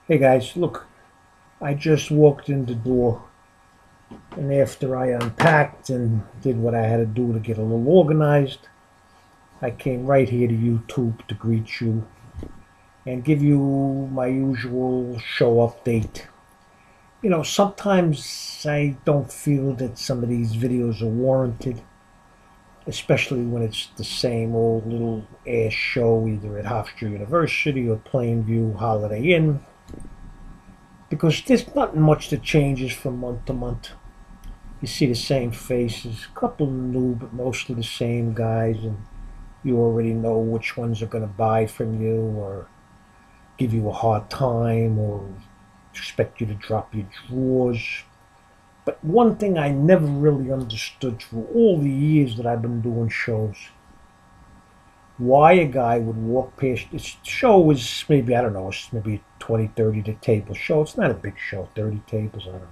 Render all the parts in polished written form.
Hey guys, look, I just walked in the door, and after I unpacked and did what I had to do to get a little organized, I came right here to YouTube to greet you and give you my usual show update. Sometimes I don't feel that some of these videos are warranted, especially when it's the same old little ass show either at Hofstra University or Plainview Holiday Inn, because there's not much that changes from month to month. You see the same faces, a couple new, but mostly the same guys, and you already know which ones are going to buy from you or give you a hard time or expect you to drop your drawers. But one thing I never really understood through all the years that I've been doing shows, why a guy would walk past. This show is maybe, I don't know, it's maybe 20, 30 to table show. It's not a big show, 30 tables, I don't know.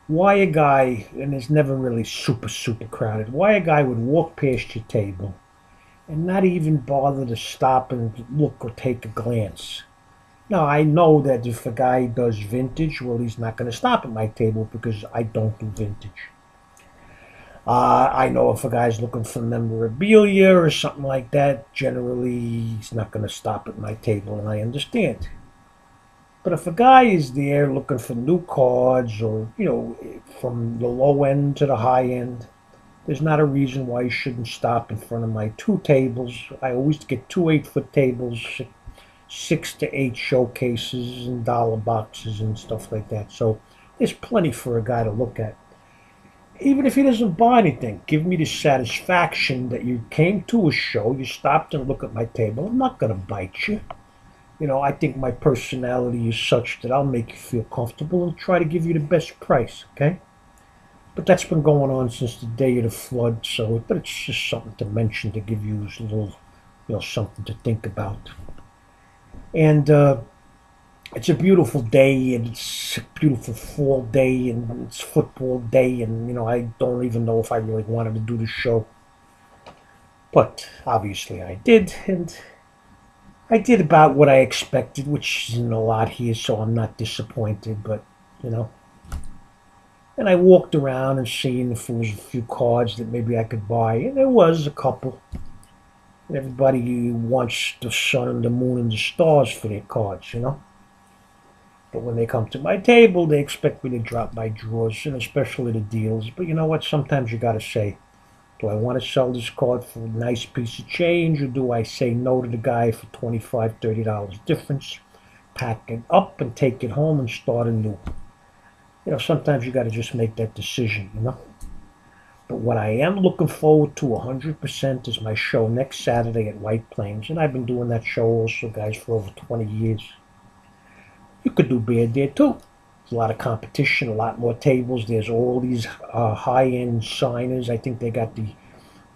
Why a guy, and it's never really super crowded, why a guy would walk past your table and not even bother to stop and look or take a glance. Now, I know that if a guy does vintage, well, he's not going to stop at my table because I don't do vintage. I know if a guy's looking for memorabilia or something like that, generally he's not going to stop at my table, and I understand. But if a guy is there looking for new cards or, from the low end to the high end, there's not a reason why you shouldn't stop in front of my two tables. I always get two 8-foot tables, 6 to 8 showcases and dollar boxes and stuff like that. So there's plenty for a guy to look at. Even if he doesn't buy anything, give me the satisfaction that you came to a show, you stopped and looked at my table. I'm not going to bite you. I think my personality is such that I'll make you feel comfortable and try to give you the best price, okay? But that's been going on since the day of the flood, but it's just something to mention to give you a little, something to think about. And it's a beautiful day, and it's a beautiful fall day, and it's football day, and, I don't even know if I really wanted to do the show. But obviously I did, and I did about what I expected, which isn't a lot here, so I'm not disappointed, but, And I walked around and seen if there was a few cards that maybe I could buy, and there was a couple. And everybody wants the sun and the moon and the stars for their cards, But when they come to my table, they expect me to drop my drawers, and especially the deals. But you know what? Sometimes you got to say, do I want to sell this card for a nice piece of change, or do I say no to the guy for $25, $30 difference, pack it up and take it home and start anew? Sometimes you got to just make that decision, But what I am looking forward to 100% is my show next Saturday at White Plains. And I've been doing that show also, guys, for over 20 years. You could do bad there, too. There's a lot of competition, a lot more tables. There's all these high-end signers. I think they got the,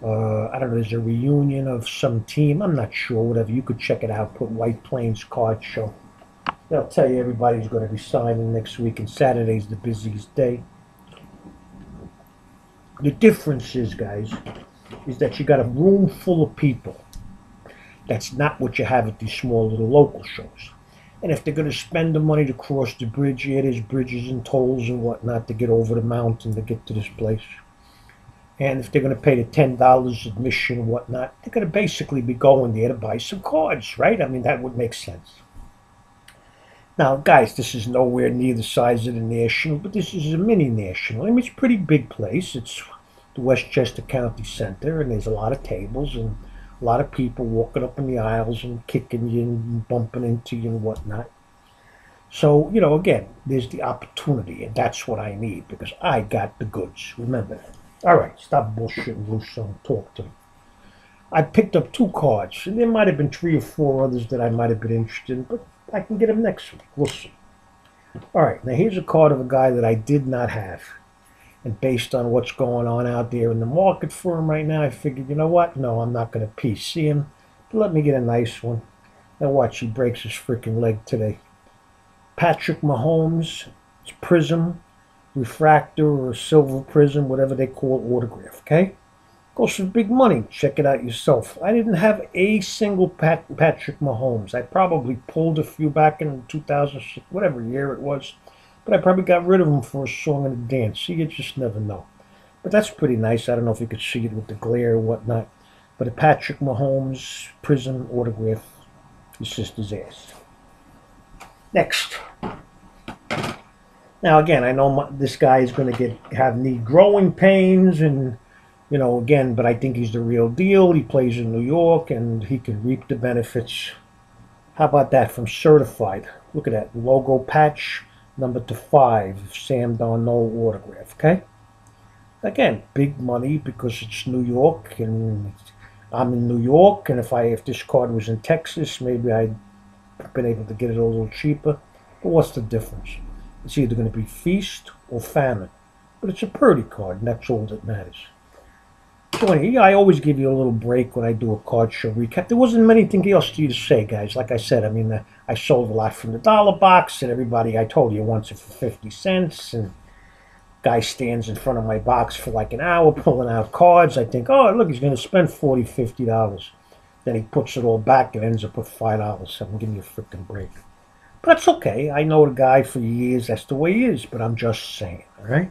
I don't know, there's a reunion of some team. I'm not sure, whatever. You could check it out. Put White Plains Card Show. They'll tell you everybody's going to be signing next week, and Saturday's the busiest day. The difference is, guys, is that you got a room full of people. That's not what you have at these small little local shows. And if they're going to spend the money to cross the bridge, yeah, there's bridges and tolls and whatnot to get over the mountain to get to this place. And if they're going to pay the $10 admission and whatnot, they're going to basically be going there to buy some cards, right? I mean, that would make sense. Now, guys, this is nowhere near the size of the National, but this is a mini National. I mean, it's a pretty big place. It's the Westchester County Center, and there's a lot of tables and a lot of people walking up in the aisles and kicking you and bumping into you and whatnot. So, again, there's the opportunity, and that's what I need because I got the goods. Remember that. All right, stop bullshitting, Russo, and talk to me. I picked up 2 cards, and there might have been 3 or 4 others that I might have been interested in, but I can get them next week. We'll see. All right, now here's a card of a guy that I did not have. And based on what's going on out there in the market for him right now, I figured, you know what? No, I'm not going to PC him. But let me get a nice one. Now watch, he breaks his freaking leg today. Patrick Mahomes, it's Prism, Refractor, or Silver Prism, whatever they call it, autograph, okay? Goes for big money. Check it out yourself. I didn't have a single Patrick Mahomes. I probably pulled a few back in 2006, whatever year it was. But I probably got rid of them for a song and a dance. See, you just never know. But that's pretty nice. I don't know if you could see it with the glare or whatnot. But a Patrick Mahomes prison autograph, his sister's ass. Next. Now, again, I know this guy is going to have knee growing pains and, you know, again, but I think he's the real deal. He plays in New York and he can reap the benefits. How about that from Certified? Look at that. Logo patch, number /5, Sam Darnold autograph, okay? Again, big money because it's New York and I'm in New York, and if this card was in Texas, maybe I'd been able to get it a little cheaper. But what's the difference? It's either going to be feast or famine. But it's a Purdy card, and that's all that matters. So anyway, I always give you a little break when I do a card show recap. There wasn't anything else to you to say, guys. Like I said, I mean, I sold a lot from the dollar box, and everybody, I told you, wants it for 50 cents, and guy stands in front of my box for like an hour pulling out cards. I think, oh, look, he's going to spend $40, $50. Then he puts it all back and ends up with $5. I'm giving you a freaking break. But that's okay. I know the guy for years. That's the way he is. But I'm just saying, all right?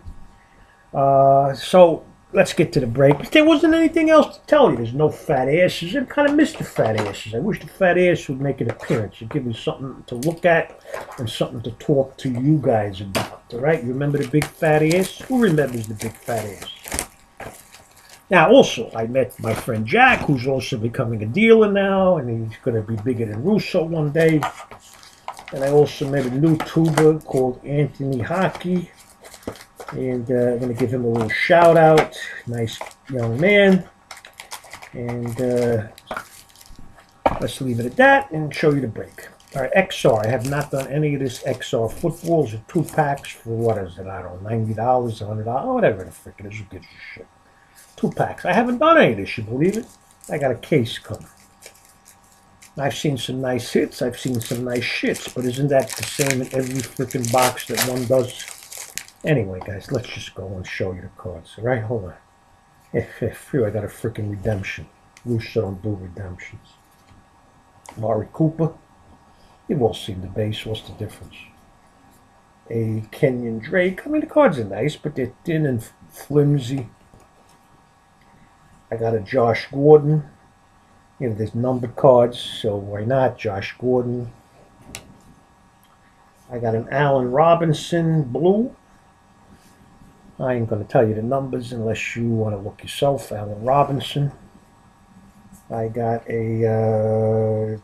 So let's get to the break. But there wasn't anything else to tell you. There's no fat asses. I kind of missed the fat asses. I wish the fat ass would make an appearance. It'd give me something to look at and something to talk to you guys about. All right? You remember the big fat ass? Who remembers the big fat ass? Now, also, I met my friend Jack, who's also becoming a dealer now, and he's going to be bigger than Russo one day. And I also met a new tuber called Anthony Hockey, and I'm going to give him a little shout out. Nice young man. And let's leave it at that and show you the break. All right, XR. I have not done any of this XR footballs or 2 packs for, what is it, I don't know, $90, $100, whatever the frick it is. Who gives a shit? 2 packs. I haven't done any of this, you believe it? I got a case coming. I've seen some nice hits. I've seen some nice shits. But isn't that the same in every freaking box that one does? Anyway, guys, let's just go and show you the cards. All right, hold on. Phew, I got a freaking redemption. Russo don't do redemptions. Mari Cooper. You've all seen the base. What's the difference? A Kenyon Drake. I mean, the cards are nice, but they're thin and flimsy. I got a Josh Gordon. You know, there's numbered cards, so why not? Josh Gordon. I got an Allen Robinson blue. I ain't going to tell you the numbers unless you want to look yourself. Allen Robinson. I got a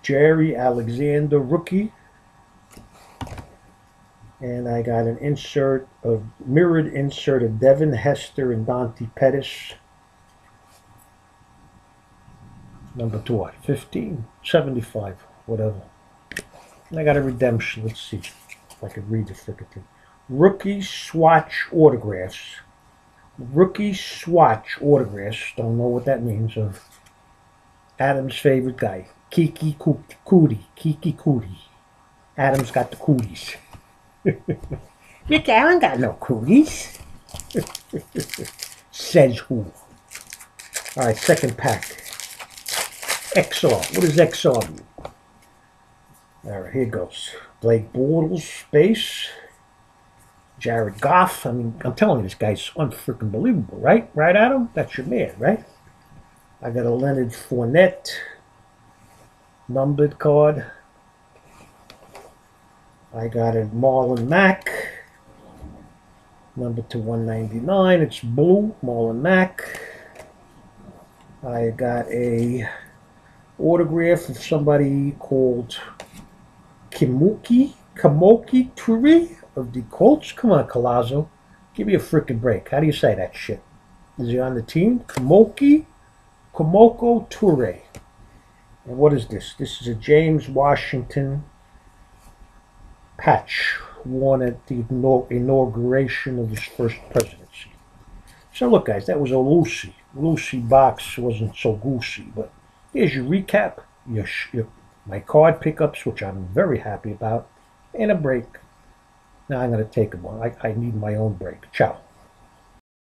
Jerry Alexander rookie. And I got an insert of mirrored insert of Devin Hester and Dante Pettis. Number 2, what? 15, 75, whatever. And I got a redemption. Let's see if I can read the frickin' thing. Rookie swatch autographs. Rookie swatch autographs. Don't know what that means. Of Adam's favorite guy, Kiki Cootie. Kiki Cootie. Adam's got the cooties. Rick Allen got no cooties. Says who? All right, second pack. XR. What does XR mean? All right, here goes. Blake Bortles, base. Jared Goff. I mean, I'm telling you, this guy's unfreaking believable, right? Right, Adam? That's your man, right? I got a Leonard Fournette numbered card. I got a Marlon Mack, number /199. It's blue, Marlon Mack. I got a autograph of somebody called Kamoki Turi of the Colts. Come on, Collazo. Give me a freaking break. How do you say that shit? Is he on the team? Kamoko Toure. And what is this? This is a James Washington patch worn at the inauguration of his first presidency. So look, guys, that was a loosey box. Wasn't so goosey, but here's your recap, my card pickups, which I'm very happy about, and a break. Now I'm going to take one. I need my own break. Ciao.